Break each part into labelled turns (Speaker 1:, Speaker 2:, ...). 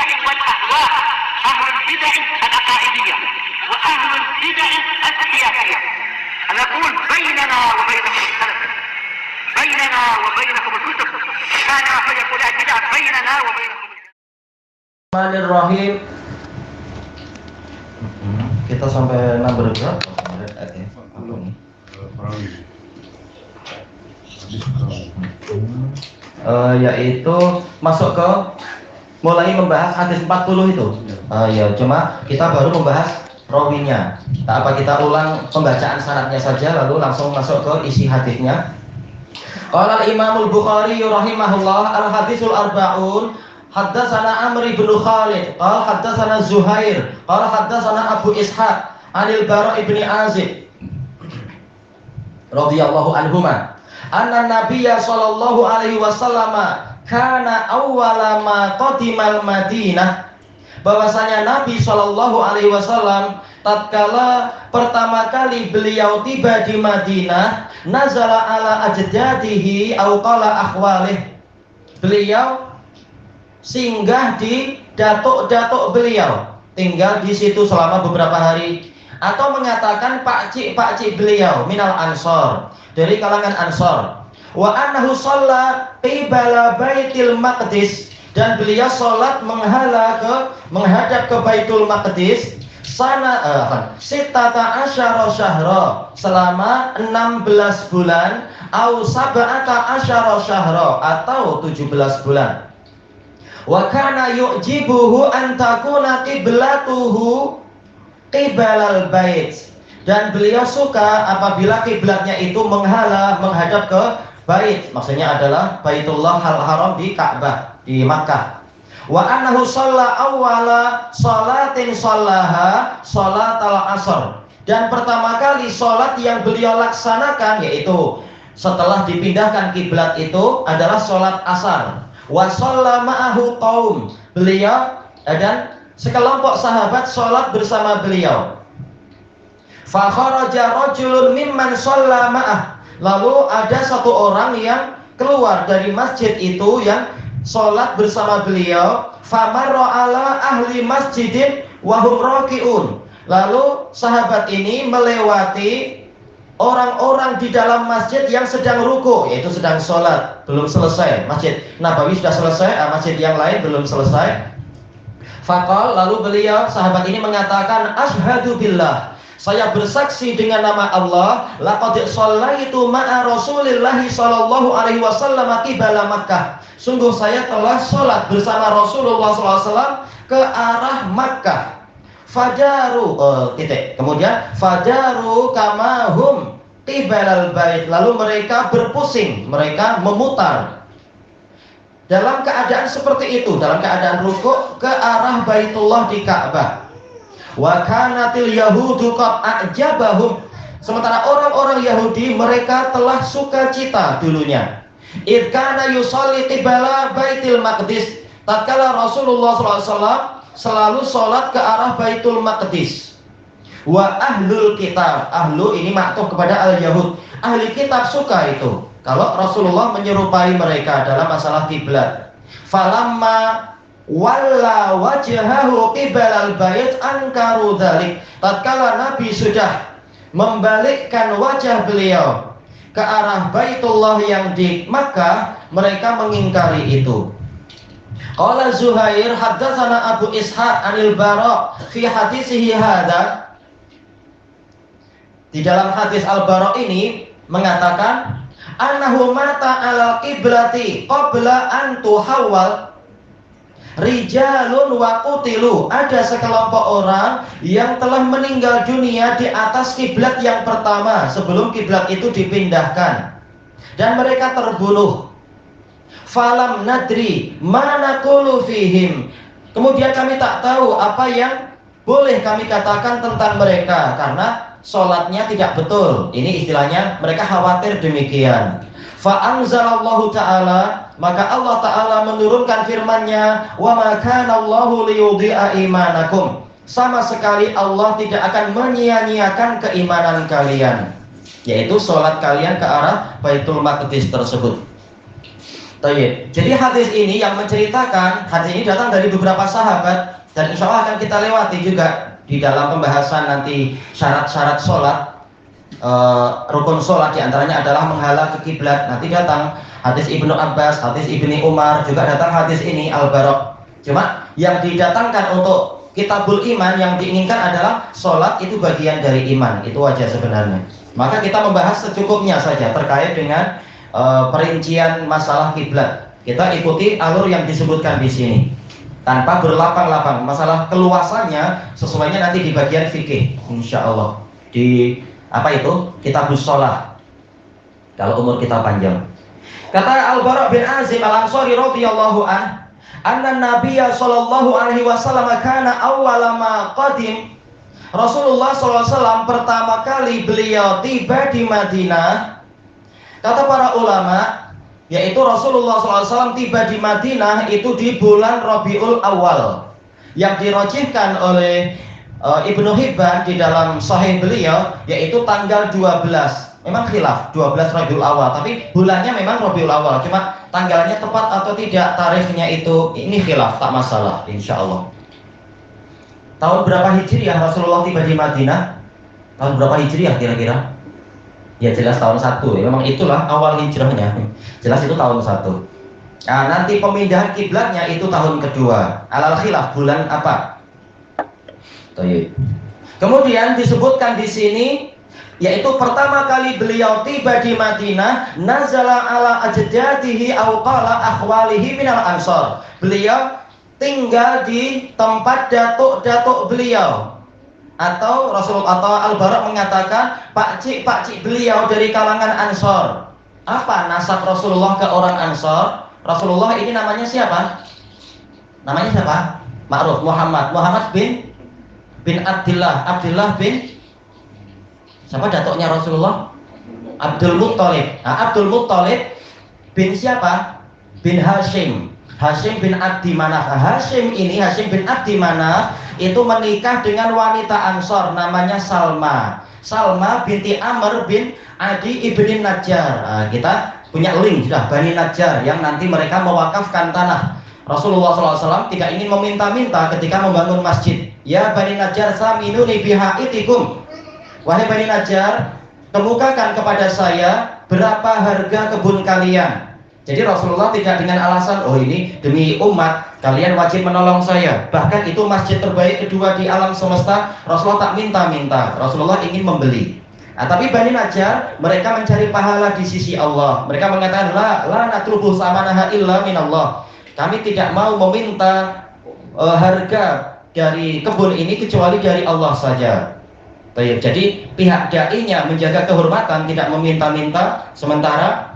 Speaker 1: البدع والأهواء، أهل البدع العقائدية وأهل البدع السياسية. نقول بيننا وبينكم السلف، بيننا وبينكم الكتب، كان فيقول البدع بيننا وبينكم.
Speaker 2: Bismillahirrahmanirrahim. Kita sampai number berapa? Yaitu masuk ke mulai membahas hadis 40 itu. Ya, cuma kita baru membahas rawinya. Apa kita ulang pembacaan sanadnya saja lalu langsung masuk ke isi hadisnya. Qala al-Imam al-Bukhari rahimahullah al-hadisul arba'un haddatsana Amr bin Khalid qala haddatsana Zuhair qala haddatsana Abu Ishaq anil Bara' ibn Azib radhiyallahu anhuma anna nabiyya sallallahu alaihi wasallam kana awwala ma qadimal Madinah, bahwasanya Nabi sallallahu alaihi wasallam tatkala pertama kali beliau tiba di Madinah, nazala ala ajdadihi au qala akhwalih, beliau singgah di datuk-datuk beliau, tinggal di situ selama beberapa hari, atau mengatakan pakcik beliau minal ansor, dari kalangan ansor. Wa annahu shalla qibala Baitul Maqdis, dan beliau sholat menghadap ke Baitul Maqdis sittata asyara syahra, selama 16 bulan, au sab'ata asyara syahra, atau 17 bulan. Wa kana yu'jibuhu an takuna qiblatuhu qibalal bait, dan beliau suka apabila kiblatnya itu menghadap ke bait, maksudnya adalah Baitullah Al-Haram di Ka'bah di Makkah. Wa annahu shalla awwala shalatin shallaha shalatal asr, dan pertama kali salat yang beliau laksanakan yaitu setelah dipindahkan kiblat itu adalah salat asar. Wa shalla ma'ahu qaum, beliau dan sekelompok sahabat salat bersama beliau. Fa kharaja rajulun mimman shalla ma'ah, lalu ada satu orang yang keluar dari masjid itu yang salat bersama beliau. Famarra ala ahli masjidin wa hum raki'un, lalu sahabat ini melewati orang-orang di dalam masjid yang sedang ruku, yaitu sedang sholat, belum selesai. Masjid Nabawi sudah selesai, masjid yang lain belum selesai. Faqal, lalu beliau, sahabat ini mengatakan, asyhadu billah, saya bersaksi dengan nama Allah, laqad shallaitu ma'a Rasulillahi sallallahu alaihi wasallam qibala Makkah, sungguh saya telah sholat bersama Rasulullah sallallahu alaihi wasallam ke arah Makkah. Fajaru kemudian fajaru kamahum qibalal bait, lalu mereka berpusing, mereka memutar dalam keadaan seperti itu, dalam keadaan rukuk ke arah Baitullah di Ka'bah. Wa kanatil yahudu qad a'jabahum, sementara orang-orang Yahudi mereka telah suka cita dulunya. Id kana yusalli qibala Baitul Maqdis, tatkala Rasulullah sallallahu alaihi wasallam selalu sholat ke arah Baitul Maqdis. Wa ahlul kitab, ahlu ini maktub kepada al-Yahud, ahli kitab suka itu kalau Rasulullah menyerupai mereka dalam masalah kiblat. Falamma walla wajhahu qibalal bait ankaru dzalik, tatkala Nabi sudah membalikkan wajah beliau ke arah Baitullah yang di Makkah, mereka mengingkari itu. Qala Zuhair haddatsana Abu Ishaq anil Bara' fi hadisihi hadza, di dalam hadis Al-Bara' ini mengatakan annahu mata ala qiblati qabla an tuhawwal rijalun wa qutilu, ada sekelompok orang yang telah meninggal dunia di atas kiblat yang pertama sebelum kiblat itu dipindahkan, dan mereka terbunuh. Falam nadri mana qulu fihim, kemudian kami tak tahu apa yang boleh kami katakan tentang mereka karena sholatnya tidak betul. Ini istilahnya mereka khawatir demikian. Fa anzalallahu ta'ala, maka Allah Ta'ala menurunkan firman-Nya, wa ma kana Allahu liyudhi'a imanakum, sama sekali Allah tidak akan menyia-nyiakan keimanan kalian, yaitu sholat kalian ke arah Baitul Maqdis tersebut. Tayyib. Jadi hadis ini yang menceritakan, hadis ini datang dari beberapa sahabat dan insya Allah akan kita lewati juga di dalam pembahasan nanti syarat-syarat sholat, rukun sholat diantaranya adalah menghadap ke kiblat. Nanti datang hadis Ibnu Abbas, hadis Ibnu Umar, juga datang hadis ini Al-Barok. Cuma yang didatangkan untuk kitabul iman yang diinginkan adalah sholat itu bagian dari iman, itu aja sebenarnya. Maka kita membahas secukupnya saja terkait dengan perincian masalah kiblat. Kita ikuti alur yang disebutkan di sini tanpa berlapang-lapang. Masalah keluasannya sesuainya nanti di bagian fikih, insya Allah di apa itu kitabus sholat kalau umur kita panjang. Kata Al-Bara' bin Azib Al-Ansari radhiyallahu anna Nabiyya sallallahu alaihi wasallam kana awwala ma qadim. Rasulullah sallallahu alaihi wasallam pertama kali beliau tiba di Madinah. Kata para ulama, yaitu Rasulullah SAW tiba di Madinah itu di bulan Rabiul Awal, yang dirojihkan oleh Ibnu Hibban di dalam Sahih beliau, yaitu tanggal 12. Memang khilaf 12 Rabiul Awal, tapi bulannya memang Rabiul Awal. Cuma tanggalnya tepat atau tidak, tarikhnya itu ini khilaf, tak masalah, insya Allah. Tahun berapa Hijriah Rasulullah tiba di Madinah? Tahun berapa Hijriah kira-kira? Ya jelas tahun 1, ya, memang itulah awal hijrahnya. Jelas itu tahun 1. Nah, nanti pemindahan kiblatnya itu tahun kedua. Alal khilaf bulan apa? Kemudian disebutkan di sini, yaitu pertama kali beliau tiba di Madinah, nazala ala ajdadihi aw qala akhwalihi minal ansor. Beliau tinggal di tempat datuk-datuk beliau. Atau Rasulullah atau Al-Bara' mengatakan pakcik beliau dari kalangan Ansor. Apa nasab Rasulullah ke orang Ansor? Rasulullah ini namanya siapa? Namanya siapa? Ma'ruf, Muhammad bin Abdullah bin siapa datuknya Rasulullah? Abdul Muttalib. Nah, Abdul Muttalib bin siapa? Bin Hashim bin Abdi Manaf. Hashim bin Abdi Manaf itu menikah dengan wanita Ansor namanya Salma binti Amr bin Adi ibn Najjar. Nah, kita punya link sudah Bani Najjar yang nanti mereka mewakafkan tanah. Rasulullah SAW tidak ingin meminta-minta ketika membangun masjid. Ya Bani Najjar saminuni bihaitikum. Wahai Bani Najjar, kemukakan kepada saya berapa harga kebun kalian. Jadi Rasulullah tidak dengan alasan, oh ini demi umat, kalian wajib menolong saya. Bahkan itu masjid terbaik kedua di alam semesta. Rasulullah tak minta-minta, Rasulullah ingin membeli. Nah, tapi Bani Najjar, mereka mencari pahala di sisi Allah. Mereka mengatakan, la natlubu samanaha illa minallah. Kami tidak mau meminta harga dari kebun ini kecuali dari Allah saja. Jadi pihak da'inya menjaga kehormatan, tidak meminta-minta, sementara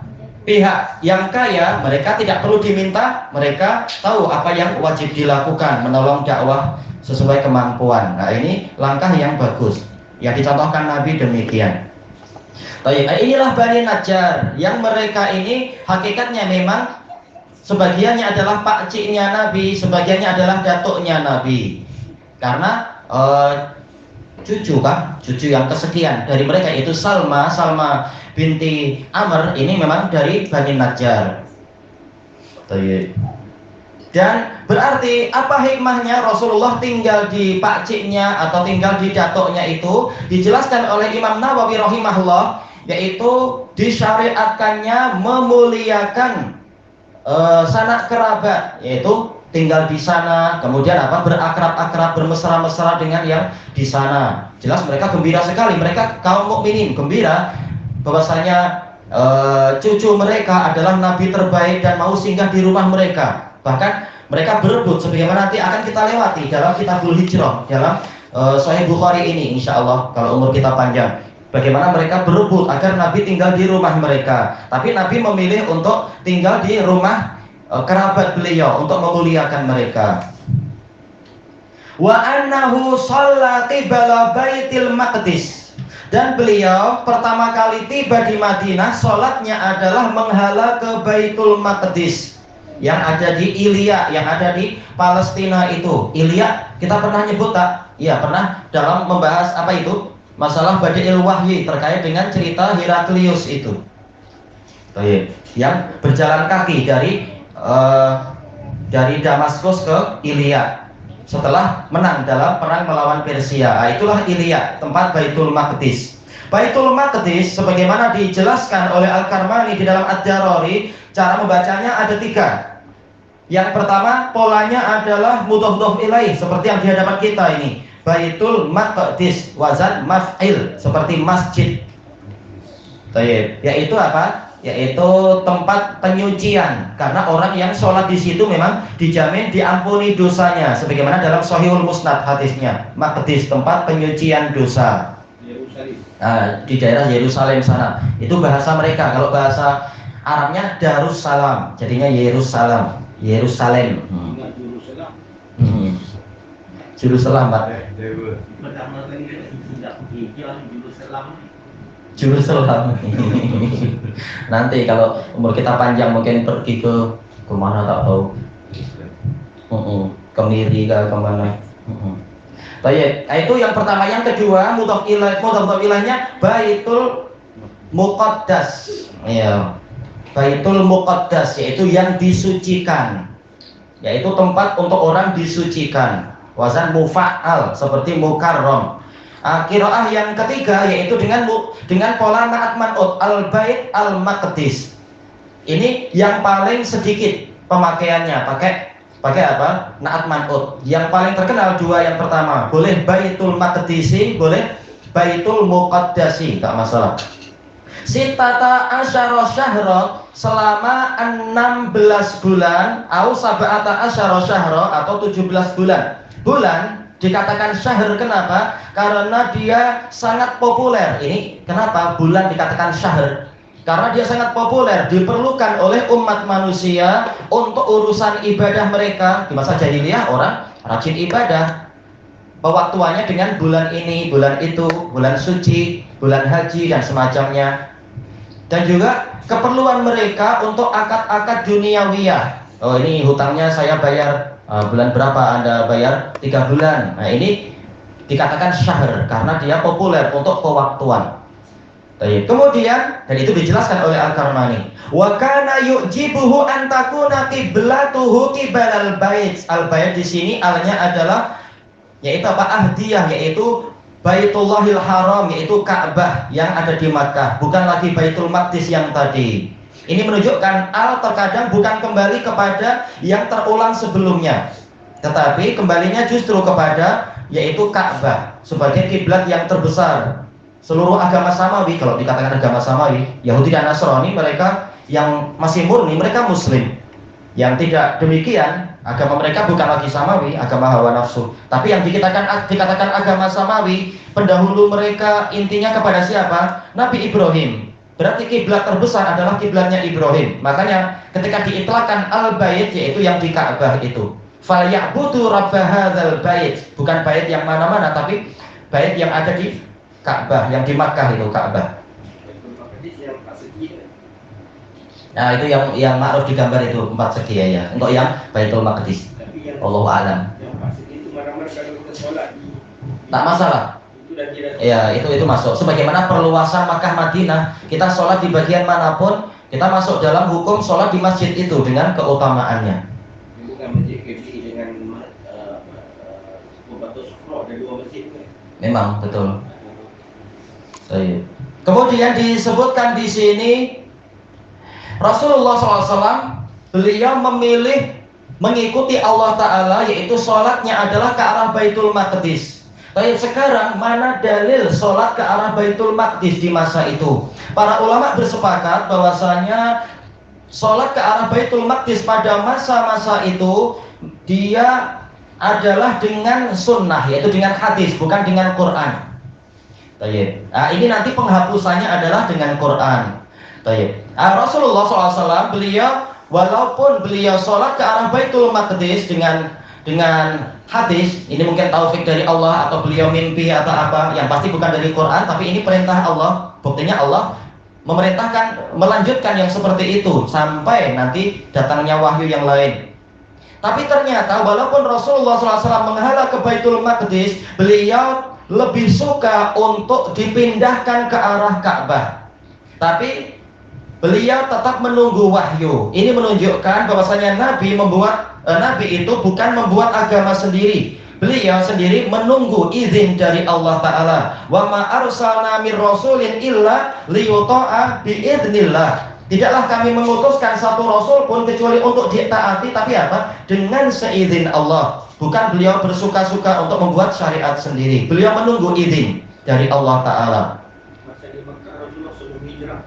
Speaker 2: pihak yang kaya mereka tidak perlu diminta, mereka tahu apa yang wajib dilakukan, menolong dakwah sesuai kemampuan. Nah, ini langkah yang bagus yang dicontohkan Nabi demikian. Inilah Bani Najjar yang mereka ini hakikatnya memang sebagiannya adalah pakciknya Nabi, sebagiannya adalah datuknya Nabi. Karena cucu yang kesekian dari mereka itu Salma binti Amr ini memang dari Bani Najjar. Dan berarti apa hikmahnya Rasulullah tinggal di pakciknya atau tinggal di datuknya itu dijelaskan oleh Imam Nawawi rahimahullah, yaitu disyariatkannya memuliakan sanak kerabat, yaitu tinggal di sana, kemudian berakrab-akrab, bermesra-mesra dengan yang di sana. Jelas mereka gembira sekali, mereka kaum mukminin gembira bahwasanya cucu mereka adalah nabi terbaik dan mau singgah di rumah mereka. Bahkan mereka berebut, sebagaimana nanti akan kita lewati dalam Kitabul Hijrah, dalam Sahih Bukhari ini insya Allah kalau umur kita panjang. Bagaimana mereka berebut agar Nabi tinggal di rumah mereka. Tapi Nabi memilih untuk tinggal di rumah kerabat beliau untuk memuliakan mereka. Wa annahu shalla qibala Baitil Maqdis. Dan beliau pertama kali tiba di Madinah, sholatnya adalah menghala ke Baitul Maqdis yang ada di Ilya, yang ada di Palestina itu. Ilya kita pernah nyebut tak? Iya pernah, dalam membahas apa itu? Masalah Badi'il Wahyi terkait dengan cerita Heraklius itu. Baik. yang berjalan kaki dari Damaskus ke Ilya setelah menang dalam perang melawan Persia. Itulah Ilya, tempat Baitul Maqdis. Baitul Maqdis sebagaimana dijelaskan oleh Al-Karmani di dalam Ad-Darari, cara membacanya ada 3. Yang pertama, polanya adalah mudhof ilaih seperti yang di hadapan kita ini. Baitul Maqdis, wazan maf'il, seperti masjid. Yaitu apa? Yaitu tempat penyucian, karena orang yang sholat di situ memang dijamin diampuni dosanya, sebagaimana dalam Shahihul Musnad hadisnya. Maqdis, tempat penyucian dosa. Di daerah Yerusalem sana. Itu bahasa mereka. Kalau bahasa Arabnya Darussalam, jadinya Yerusalem. Jerusalem, Pak. Jerusalem. Nanti kalau umur kita panjang mungkin pergi ke mana tak tahu. Ke Miri ke mana. Baik, itu yang pertama. Yang kedua, mudhof ilaihnya Baitul Muqaddas. Ya. Baitul Muqaddas, yaitu yang disucikan. Yaitu tempat untuk orang disucikan. Wazan mufa'al seperti mukarram. Qiraah yang ketiga yaitu dengan pola naat man'ut, al-bait al-maqdis. Ini yang paling sedikit pemakaiannya, pakai apa? Naat man'ut. Yang paling terkenal 2 yang pertama, boleh Baitul Maqdisi, boleh Baitul Muqaddasi, tak masalah. Sitata asyara syahra, selama 16 bulan, au sab'ata asyara syahra, atau 17 bulan. Bulan dikatakan syahr, kenapa? Karena dia sangat populer. Ini kenapa bulan dikatakan syahr? Karena dia sangat populer, diperlukan oleh umat manusia untuk urusan ibadah mereka. Di masa jahiliyah orang rajin ibadah, pewaktuannya dengan bulan ini, bulan itu, bulan suci, bulan haji dan semacamnya. Dan juga keperluan mereka untuk akad-akad duniawiyah. Oh, ini hutangnya saya bayar bulan berapa, Anda bayar 3 bulan. Nah, ini dikatakan syahr karena dia populer untuk pewaktuan. Kemudian, dan itu dijelaskan oleh Al-Karmani, wa kana yu'jibuhu an takuna qiblatuhu qibalal bait. Al-bait di sini alnya adalah yaitu apa? Ahdiyah, yaitu Baitullahil Haram, yaitu Ka'bah yang ada di Makkah, bukan lagi Baitul Maqdis yang tadi. Ini menunjukkan terkadang bukan kembali kepada yang terulang sebelumnya, tetapi kembalinya justru kepada yaitu Ka'bah sebagai kiblat yang terbesar. Seluruh agama samawi, kalau dikatakan agama samawi, Yahudi dan Nasrani, mereka yang masih murni, mereka Muslim. Yang tidak demikian, agama mereka bukan lagi samawi, agama hawa nafsu. Tapi yang dikatakan agama samawi, pendahulu mereka intinya kepada siapa? Nabi Ibrahim. Berarti kiblat terbesar adalah kiblatnya Ibrahim. Makanya ketika diitlaqkan al-bait, yaitu yang di Ka'bah itu, falyabudu rabb hadzal bait, bukan bait yang mana-mana, tapi bait yang ada di Ka'bah, yang di Makkah itu Ka'bah. Nah, itu yang ma'ruf di gambar itu 4 segi ya. Untuk yang Baitul Maqdis. Allahu a'lam. Tak masalah. Ya, itu masuk. Sebagaimana perluasan Makkah Madinah, kita sholat di bagian manapun, kita masuk dalam hukum sholat di masjid itu dengan keutamaannya.
Speaker 3: Bukan masjid KBI dengan Kubatul Sufro, ada 2 masjid. Memang
Speaker 2: betul. Kemudian disebutkan di sini Rasulullah SAW beliau memilih mengikuti Allah Ta'ala, yaitu sholatnya adalah ke arah Baitul Maqdis. Baik, sekarang mana dalil sholat ke arah Baitul Maqdis di masa itu? Para ulama bersepakat bahwasanya sholat ke arah Baitul Maqdis pada masa-masa itu dia adalah dengan sunnah, yaitu dengan hadis, bukan dengan Quran. Nah, ini nanti penghapusannya adalah dengan Quran. Rasulullah SAW beliau walaupun beliau sholat ke arah Baitul Maqdis dengan hadis, ini mungkin taufik dari Allah atau beliau mimpi atau apa, yang pasti bukan dari Quran, tapi ini perintah Allah. Buktinya Allah memerintahkan melanjutkan yang seperti itu sampai nanti datangnya wahyu yang lain. Tapi ternyata walaupun Rasulullah SAW menghadap ke Baitul Maqdis, beliau lebih suka untuk dipindahkan ke arah Ka'bah. Tapi beliau tetap menunggu wahyu. Ini menunjukkan bahwasanya Nabi itu bukan membuat agama sendiri. Beliau sendiri menunggu izin dari Allah Ta'ala. Wa ma arsalna mir rasulin illa liyuta'a biiznillah. Tidaklah kami mengutuskan satu rasul pun kecuali untuk ditaati, tapi apa? Dengan seizin Allah. Bukan beliau bersuka-suka untuk membuat syariat sendiri. Beliau menunggu izin dari Allah Ta'ala.
Speaker 3: Masa di Mekah Rasulullah sebelum hijrah,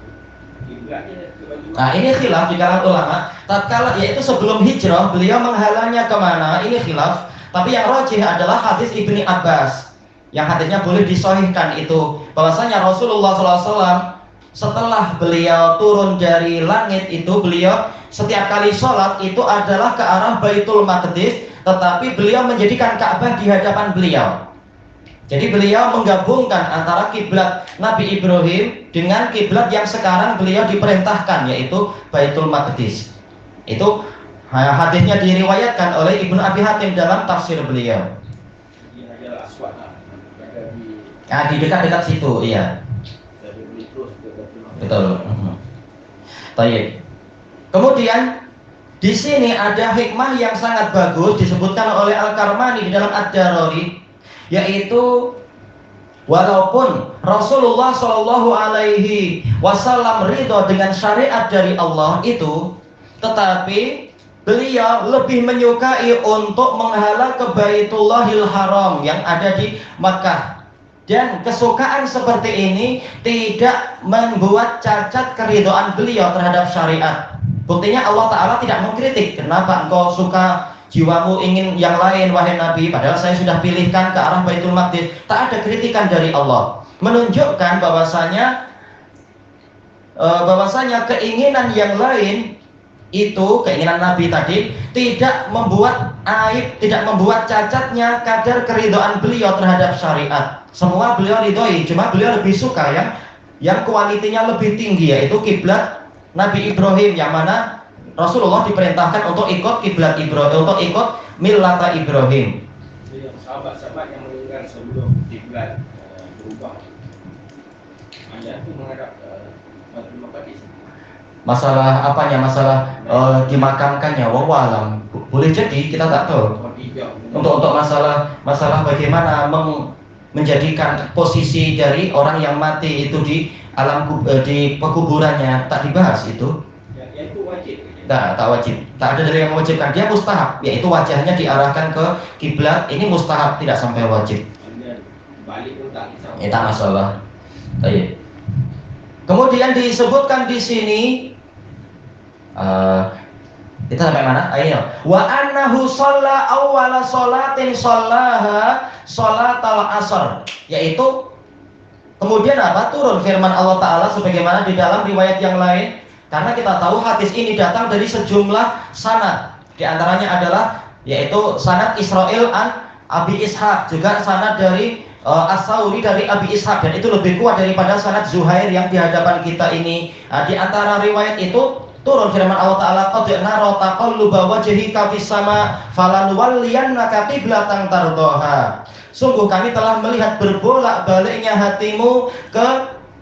Speaker 3: kiblatnya ke Baitul
Speaker 2: Nah, ini khilaf di kalangan ulama. Tatkala yaitu sebelum hijrah, beliau menghalanya kemana? Ini khilaf. Tapi yang rajih adalah hadis Ibni Abbas. Yang hadisnya boleh disahihkan itu, bahwasanya Rasulullah SAW setelah beliau turun dari langit itu, beliau setiap kali sholat itu adalah ke arah Baitul Maqdis, tetapi beliau menjadikan Ka'bah di hadapan beliau. Jadi beliau menggabungkan antara kiblat Nabi Ibrahim dengan kiblat yang sekarang beliau diperintahkan, yaitu Baitul Maqdis. Itu hadisnya diriwayatkan oleh Ibnu Abi Hatim dalam tafsir beliau.
Speaker 3: Di Hajar Aswad, ada di
Speaker 2: Nah, di dekat-dekat situ, iya.
Speaker 3: dari terus ke Baitul Maqdis.
Speaker 2: Betul. Baik. Kemudian di sini ada hikmah yang sangat bagus disebutkan oleh Al-Karmani di dalam Ad-Darari, yaitu walaupun Rasulullah Shallallahu Alaihi Wasallam ridho dengan syariat dari Allah itu, tetapi beliau lebih menyukai untuk menghala ke Baitullahil Haram yang ada di Makkah. Dan kesukaan seperti ini tidak membuat cacat keridhaan beliau terhadap syariat. Buktinya Allah Ta'ala tidak mengkritik. Kenapa engkau suka, jiwamu ingin yang lain wahai Nabi, padahal saya sudah pilihkan ke arah Baitul Maqdis. Tak ada kritikan dari Allah. Menunjukkan bahwasanya keinginan yang lain itu, keinginan Nabi tadi, tidak membuat aib, tidak membuat cacatnya kadar keridhaan beliau terhadap syariat. Semua beliau ridhoi, cuma beliau lebih suka yang kualitinya lebih tinggi, yaitu kiblat Nabi Ibrahim, yang mana Rasulullah diperintahkan untuk ikut kiblat Ibrahim, untuk ikut millata Ibrahim.
Speaker 3: Jadi yang sahabat-sahabat yang meninggal sebelum kiblat berubah, ayat itu menghadap Baitul Maqdis.
Speaker 2: Masalah apanya? Masalah dimakamkannya, wallahu alam. Boleh jadi, kita tak tahu. Untuk masalah bagaimana menjadikan posisi dari orang yang mati itu di di pekuburannya, tak dibahas itu.
Speaker 3: Ya itu wajib.
Speaker 2: Tak wajib. Tak ada dari yang mewajibkan. Dia mustahab, yaitu wajahnya diarahkan ke kiblat. Ini mustahab, tidak sampai wajib.
Speaker 3: Balik pun tak bisa.
Speaker 2: Tak masalah. Baik. Kemudian disebutkan di sini, kita sampai mana? Ayo. Wa annahu shalla awwala sholatin shallaha sholatal asr, yaitu kemudian apa? Turun firman Allah Ta'ala sebagaimana di dalam riwayat yang lain. Karena kita tahu hadis ini datang dari sejumlah sanad. Di antaranya adalah yaitu sanad Israil an Abi Ishaq, juga sanad dari As-Sauri dari Abi Ishaq, dan itu lebih kuat daripada sanad Zuhair yang di hadapan kita ini. Di antara riwayat itu turun firman Allah Ta'ala, qad nara taqalluba wajhika fis sama falanwalliyannaka qiblatan tardaha. Sungguh kami telah melihat berbolak-baliknya hatimu ke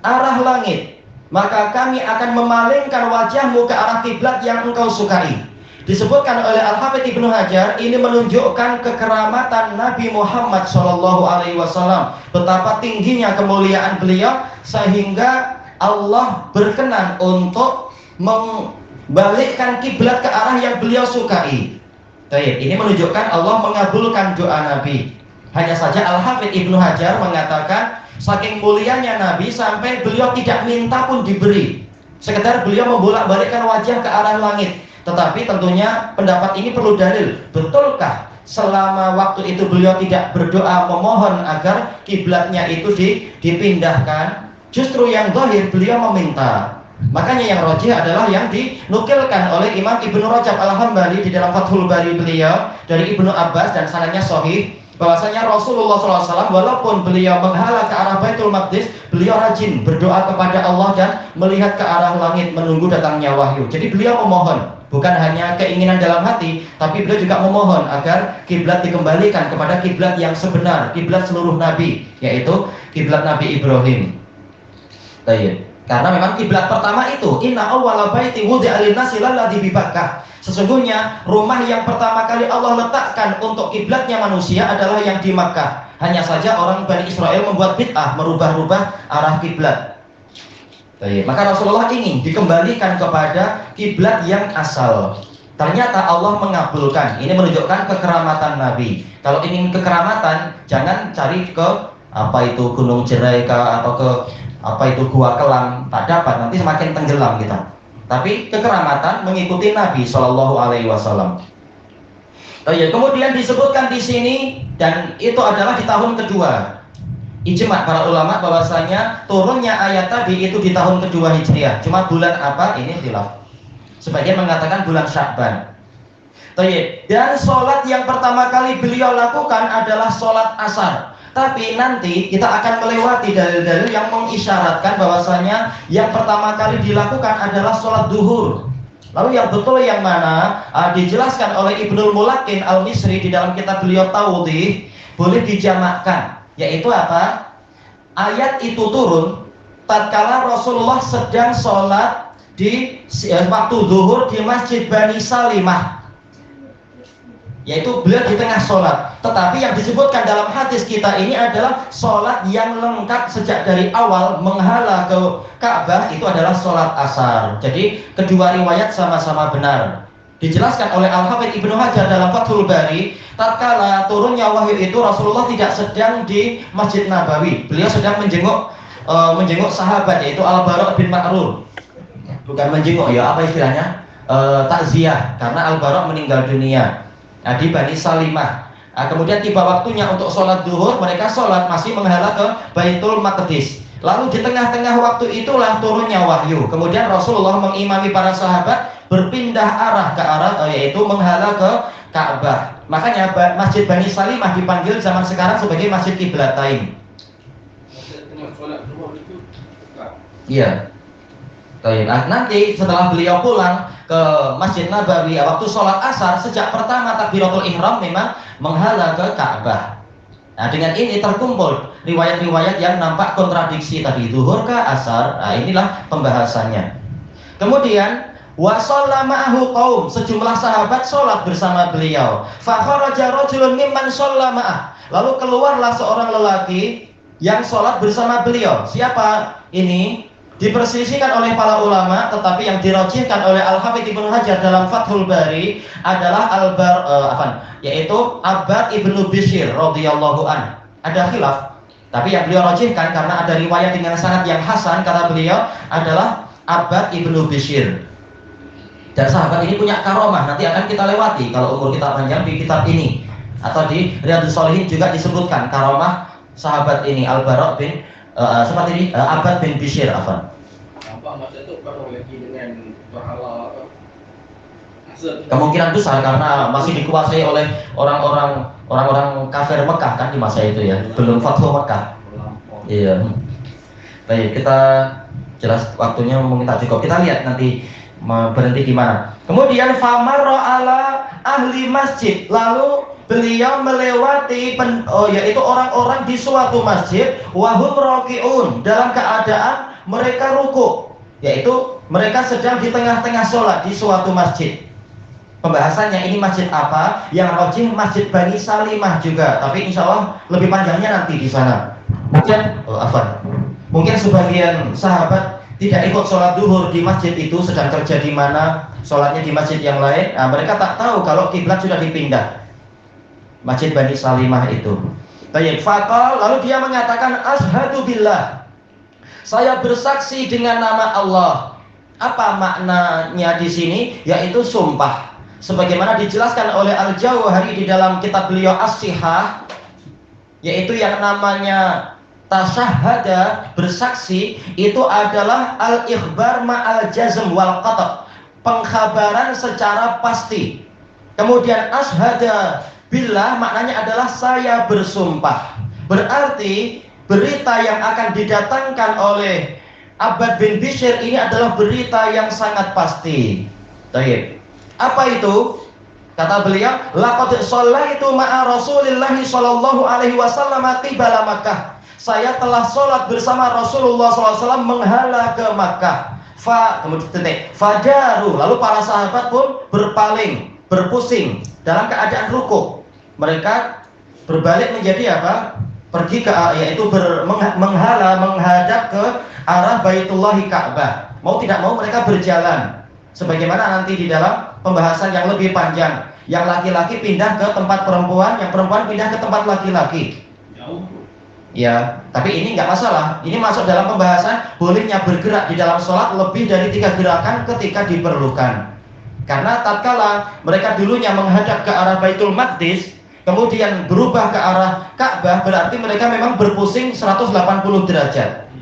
Speaker 2: arah langit, maka kami akan memalingkan wajahmu ke arah kiblat yang engkau sukai. Disebutkan oleh Al-Hafidz Ibnu Hajar, ini menunjukkan kekeramatan Nabi Muhammad SAW, betapa tingginya kemuliaan beliau sehingga Allah berkenan untuk membalikkan kiblat ke arah yang beliau sukai. Baik, ini menunjukkan Allah mengabulkan doa Nabi. Hanya saja Al-Hafidz Ibnu Hajar mengatakan saking mulianya Nabi sampai beliau tidak minta pun diberi, sekedar beliau membolak-balikkan wajah ke arah langit. Tetapi tentunya pendapat ini perlu dalil. Betulkah selama waktu itu beliau tidak berdoa memohon agar kiblatnya itu dipindahkan? Justru yang zahir beliau meminta. Makanya yang rajih adalah yang dinukilkan oleh Imam Ibnu Rajab Al-Hambali di dalam Fathul Bari beliau dari Ibnu Abbas, dan sanadnya sahih, bahwasanya Rasulullah SAW walaupun beliau menghala ke arah Baitul Maqdis, beliau rajin berdoa kepada Allah dan melihat ke arah langit menunggu datangnya wahyu. Jadi beliau memohon, bukan hanya keinginan dalam hati, tapi beliau juga memohon agar kiblat dikembalikan kepada kiblat yang sebenar, kiblat seluruh nabi, yaitu kiblat Nabi Ibrahim. Baik. Karena memang kiblat pertama itu inna awwala baiti wudi'a lin-nasi lalladzi bi Bakkah. Sesungguhnya rumah yang pertama kali Allah letakkan untuk kiblatnya manusia adalah yang di Makkah. Hanya saja orang Bani Israel membuat bid'ah, merubah-rubah arah kiblat. Maka Rasulullah ingin dikembalikan kepada kiblat yang asal. Ternyata Allah mengabulkan. Ini menunjukkan kekeramatan Nabi. Kalau ingin kekeramatan, jangan cari ke apa itu Gunung Jerai atau ke apa itu Gua Kelang, tak dapat, nanti semakin tenggelam kita. Tapi kekeramatan mengikuti Nabi Shallallahu Alaihi Wasallam. Kemudian disebutkan di sini, dan itu adalah di tahun kedua. Ijma para ulama bahwasanya turunnya ayat tadi itu di tahun kedua Hijriah. Cuma bulan apa ini khilaf. Sebagian mengatakan bulan Sya'ban. Dan sholat yang pertama kali beliau lakukan adalah sholat asar. Tapi nanti kita akan melewati dalil-dalil yang mengisyaratkan bahwasanya yang pertama kali dilakukan adalah sholat duhur. Lalu yang betul yang mana? Dijelaskan oleh Ibnul Mulakin Al-Misri di dalam kitab beliau Tawdih, boleh dijamakkan. Yaitu apa? Ayat itu turun tatkala Rasulullah sedang sholat di waktu duhur di Masjid Bani Salimah. Yaitu beliau di tengah sholat. Tetapi yang disebutkan dalam hadis kita ini adalah sholat yang lengkap sejak dari awal menghala ke Ka'bah, itu adalah sholat asar. Jadi kedua riwayat sama-sama benar. Dijelaskan oleh Al-Hafidz Ibnu Hajar dalam Fathul Bari, tatkala turunnya wahyu itu Rasulullah tidak sedang di Masjid Nabawi. Beliau sedang menjenguk sahabat, yaitu Al-Bara' bin Ma'rur. Bukan menjenguk ya, apa istilahnya? Takziah, karena Al-Bara' meninggal dunia. Di Bani Salimah. Kemudian tiba waktunya untuk sholat duhur, mereka sholat masih menghadap ke Baitul Maqdis. Lalu di tengah-tengah waktu itulah turunnya wahyu. Kemudian Rasulullah mengimami para sahabat berpindah arah ke arah yaitu menghadap ke Ka'bah. Makanya Masjid Bani Salimah dipanggil zaman sekarang sebagai Masjid Qiblatain. Iya. Nanti setelah beliau pulang ke Masjid Nabawi waktu sholat asar, sejak pertama takbiratul ihram memang menghadap ke Ka'bah. Nah, dengan ini terkumpul riwayat-riwayat yang nampak kontradiksi tadi, zuhur ke asar. Nah, inilah pembahasannya. Kemudian wa shalla ma'ahu qaum, sejumlah sahabat sholat bersama beliau. Fa kharaja rajulun mimman shalla ma'ah, lalu keluarlah seorang lelaki yang sholat bersama beliau. Siapa ini? Diperselisihkan oleh para ulama, tetapi yang dirajihkan oleh Al-Hafidz Ibnu Hajar dalam Fathul Bari adalah yaitu Abbad ibnu Bishr radhiyallahu an. Ada khilaf, tapi yang beliau rajihkan karena ada riwayat dengan sanad yang hasan, kata beliau adalah Abbad ibnu Bishr. Dan sahabat ini punya karomah, nanti akan kita lewati kalau umur kita panjang di kitab ini, atau di Riyadhus Shalihin juga disebutkan karomah sahabat ini Al-Bara' bin seperti ini Abbad bin Bishr. Apa
Speaker 3: maksud itu kalau lagi dengan pahala
Speaker 2: kemungkinan besar karena masih dikuasai oleh orang-orang kafir Mekah kan di masa itu ya, belum Fathu Mekah. Iya. Baik, kita jelas waktunya mungkin tak cukup. Kita lihat nanti berhenti di mana. Kemudian famarra ala ahli masjid, lalu beliau melewati yaitu orang-orang di suatu masjid, wahum raki'un, dalam keadaan mereka ruku, yaitu mereka sedang di tengah-tengah sholat di suatu masjid. Pembahasannya ini masjid apa? Yang rajih Masjid Bani Salimah juga, tapi insya Allah lebih panjangnya nanti di sana. Mungkin sebagian sahabat tidak ikut sholat duhur di masjid itu, sedang kerja di mana, sholatnya di masjid yang lain. Nah, mereka tak tahu kalau kiblat sudah dipindah. Masjid Bani Salimah itu. Baik, faqal, lalu dia mengatakan asyhadu billah, saya bersaksi dengan nama Allah. Apa maknanya di sini? Yaitu sumpah. Sebagaimana dijelaskan oleh Al-Jauhari di dalam kitab beliau As-Sihah, yaitu yang namanya tasyahada, bersaksi, itu adalah al-ikhbar ma'al jazm wal qata', pengkhabaran secara pasti. Kemudian asyhada billah maknanya adalah saya bersumpah. Berarti berita yang akan didatangkan oleh Abbad bin Bishr ini adalah berita yang sangat pasti. Baik. Apa itu? Kata beliau, laqad shallaitu ma'a Rasulillah sallallahu alaihi wasallam qibala Makkah. saya telah sholat bersama Rasulullah SAW menghala ke Makkah. Kemudian titik. Fajaru, lalu para sahabat pun berpaling, berpusing dalam keadaan rukuk. Mereka berbalik menjadi apa? Pergi ke, yaitu menghadap ke arah Baitullah Ka'bah. Mau tidak mau mereka berjalan. Sebagaimana nanti di dalam pembahasan yang lebih panjang, yang laki-laki pindah ke tempat perempuan, yang perempuan pindah ke tempat laki-laki. Ya, tapi ini nggak masalah. Ini masuk dalam pembahasan bolehnya bergerak di dalam sholat lebih dari 3 gerakan ketika diperlukan. Karena tatkala mereka dulunya menghadap ke arah Baitul Maqdis, kemudian berubah ke arah Ka'bah, berarti mereka memang berpusing 180 derajat.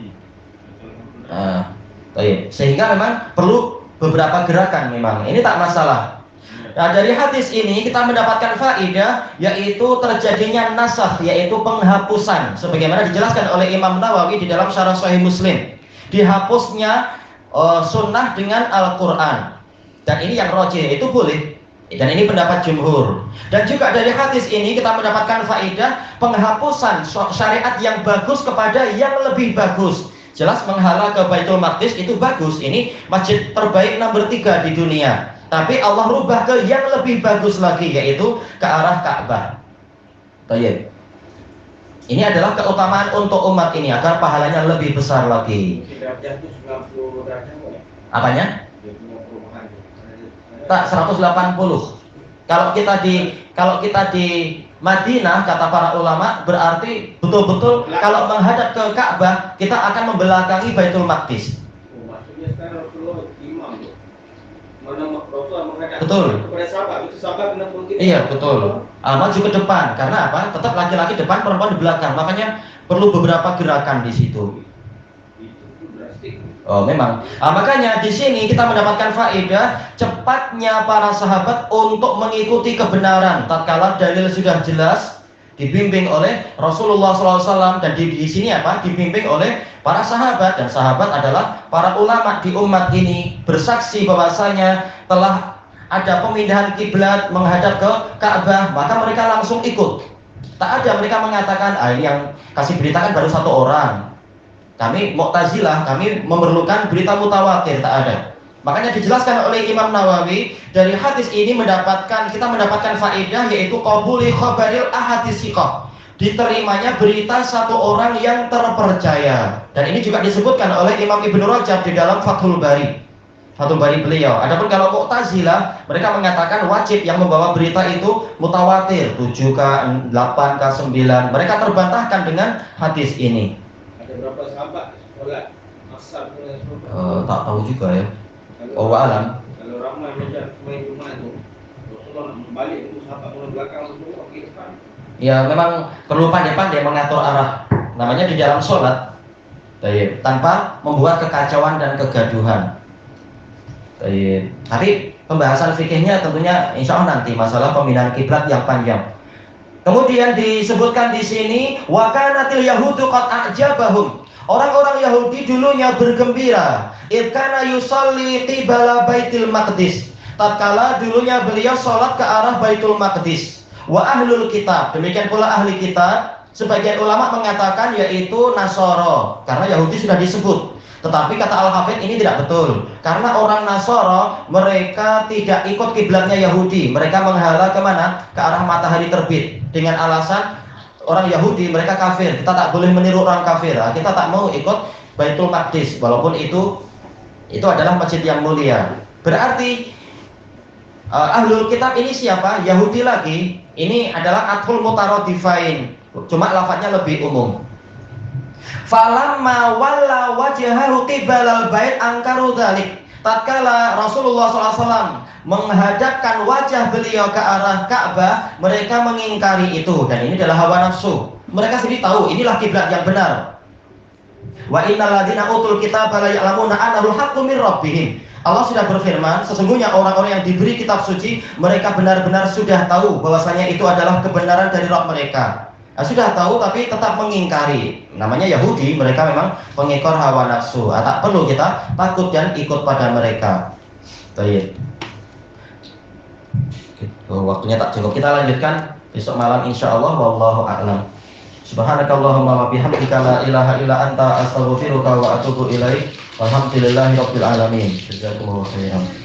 Speaker 2: Sehingga memang perlu beberapa gerakan memang. Ini tak masalah. Nah, dari hadis ini kita mendapatkan faedah, yaitu terjadinya nasakh, yaitu penghapusan, sebagaimana dijelaskan oleh Imam Nawawi di dalam Syarah Sahih Muslim. Dihapusnya sunnah dengan Al-Quran. Dan ini yang rajih, itu boleh. Dan ini pendapat jumhur. Dan juga dari hadis ini kita mendapatkan faedah penghapusan syariat yang bagus kepada yang lebih bagus. Jelas menghala ke Baitul Maqdis itu bagus. Ini masjid terbaik nomor 3 di dunia. Tapi Allah rubah ke yang lebih bagus lagi, yaitu ke arah Ka'bah. Baik. Ini adalah keutamaan untuk umat ini agar pahalanya lebih besar lagi. Apanya? Tak 180. Kalau kita di Madinah, kata para ulama, berarti betul-betul kalau menghadap ke Ka'bah kita akan membelakangi Baitul Maqdis.
Speaker 3: Maksudnya sekarang Rasulullah imam tuh.
Speaker 2: Betul. Iya, betul. Maju ke depan. Karena apa? Tetap laki-laki depan, perempuan di belakang. Makanya perlu beberapa gerakan di situ. Oh, memang. Makanya di sini kita mendapatkan faedah cepatnya para sahabat untuk mengikuti kebenaran tatkala dalil sudah jelas, dibimbing oleh Rasulullah SAW, dan di sini apa? Dibimbing oleh para sahabat, dan sahabat adalah para ulama di umat ini, bersaksi bahwasanya telah ada pemindahan kiblat menghadap ke Ka'bah, maka mereka langsung ikut. Tak ada mereka mengatakan, ini yang kasih berita kan baru 1 orang. Kami Mu'tazilah, kami memerlukan berita mutawatir, tak ada. Makanya dijelaskan oleh Imam Nawawi, dari hadis ini kita mendapatkan faedah, yaitu qabuli khabaril ahadisiqah, diterimanya berita 1 orang yang terpercaya. Dan ini juga disebutkan oleh Imam Ibnu Rajab di dalam Fathul Bari beliau. Adapun kalau Mu'tazilah, mereka mengatakan wajib yang membawa berita itu mutawatir, 7 ke 8 ke 9. Mereka terbantahkan dengan hadis ini.
Speaker 3: Ada berapa sahabat sholat asar?
Speaker 2: Tak tahu juga ya. Alam.
Speaker 3: Kalau ramai macam main Jumat tu, Rasulullah nak balik itu sahabat mula belakang Rasulullah ke depan.
Speaker 2: Ya, memang perlu pandai-pandai mengatur arah. Namanya di dalam sholat, tanpa membuat kekacauan dan kegaduhan. Tapi pembahasan fikihnya tentunya insya Allah nanti, masalah pemindahan kiblat yang panjang. Kemudian disebutkan di sini, wa kanatil yahudu qad a'jabahum. Orang-orang Yahudi dulunya bergembira, idkana yusalli qibala Baitul Maqdis. Tatkala dulunya beliau sholat ke arah Baitul Maqdis. Wa ahlul kitab, demikian pula ahli kitab, sebagian ulama mengatakan yaitu Nasara, karena Yahudi sudah disebut. Tetapi kata Al-Hafidh ini tidak betul, karena orang Nasara mereka tidak ikut kiblatnya Yahudi. Mereka menghala kemana? Ke arah matahari terbit, dengan alasan orang Yahudi mereka kafir, kita tak boleh meniru orang kafir. Kita tak mau ikut Baitul Maqdis, walaupun itu adalah masjid yang mulia. Berarti ahlul kitab ini siapa? Yahudi lagi. Ini adalah atul mutaradifain, cuma lafadznya lebih umum. Falamma walla wajhahu qibalal bait angkaru dzalik. Tatkala Rasulullah SAW menghadapkan wajah beliau ke arah Ka'bah, mereka mengingkari itu, dan ini adalah hawa nafsu. Mereka sendiri tahu inilah kiblat yang benar. Wa innal ladzina utul kitaba la ya'lamuna annahul haqqu mir rabbihim. Allah sudah berfirman, sesungguhnya orang-orang yang diberi kitab suci, mereka benar-benar sudah tahu bahwasanya itu adalah kebenaran dari Rabb mereka. Sudah tahu tapi tetap mengingkari. Namanya Yahudi, mereka memang pengekor hawa nafsu. Tak perlu kita takut dan ikut pada mereka. Baik. Waktunya tak cukup. Kita lanjutkan besok malam insya Allah. Wallahu a'lam. Subhanakallahumma wa bihamdika la ilaha illa anta astaghfiruka wa atubu ilaik. Walhamdulillahirabbil alamin. Jazakumullahu khairan.